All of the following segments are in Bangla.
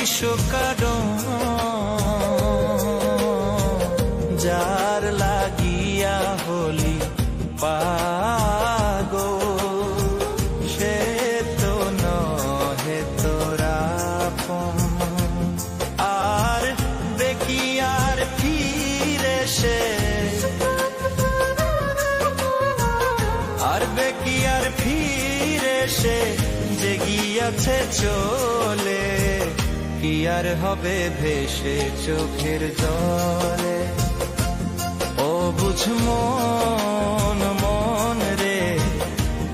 বিষকারণ যার লাগিয়া হলি পাগল সে তো নহে তোরা আপন। আর দেখি আর ফিরে সে দেখি আর ফিরে সে যে গিয়াছে চলে কি আর হবে ভেসে চোখের জলে। ও বুঝ মন মন রে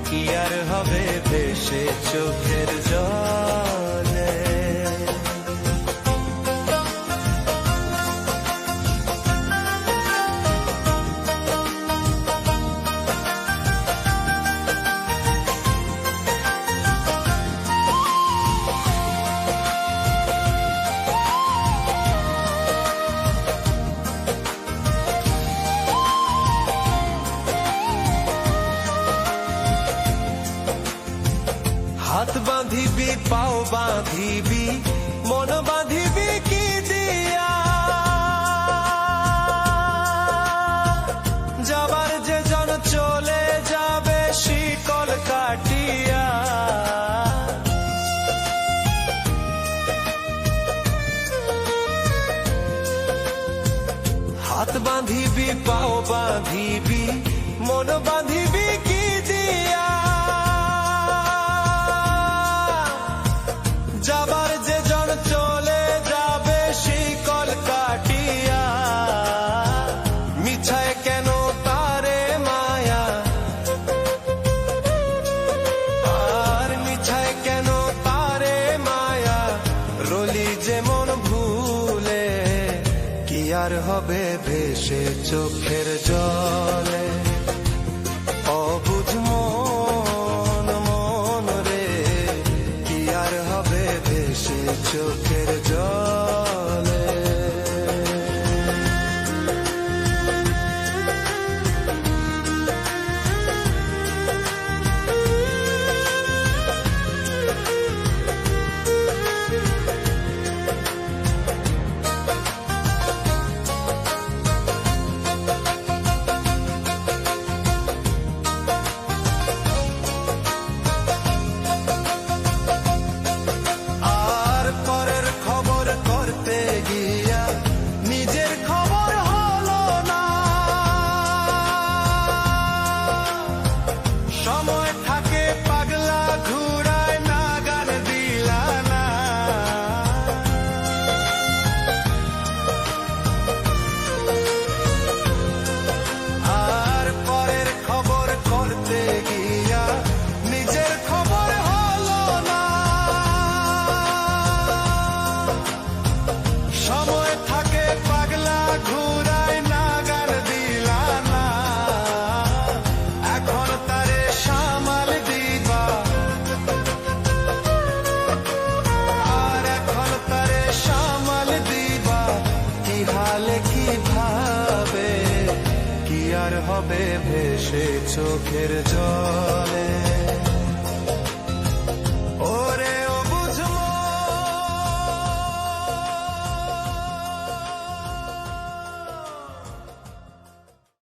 কি আর হবে ভেসে চোখের জলে। হাত বাঁধিবি পাও বাঁধিবি মন বাঁধিবি কি দিয়া যাবার যে জন চলে যাবে শিকল কাটিয়া। হাত বাঁধিবি পাও বাঁধিবি মন বাঁধিবি কি দিয়া যাবার যে জন চলে যাবে শিকল কাটিয়া। মিছায় কেন তারে মায়া আর মিছায় কেন তারে মায়া রলি যেমন ভুলে কি আর হবে ভেসে চোখের জলে। অবুঝ মন মন রে কি আর হবে ভেসে চোখের জলে। হবে ভেসে চোখের জলে।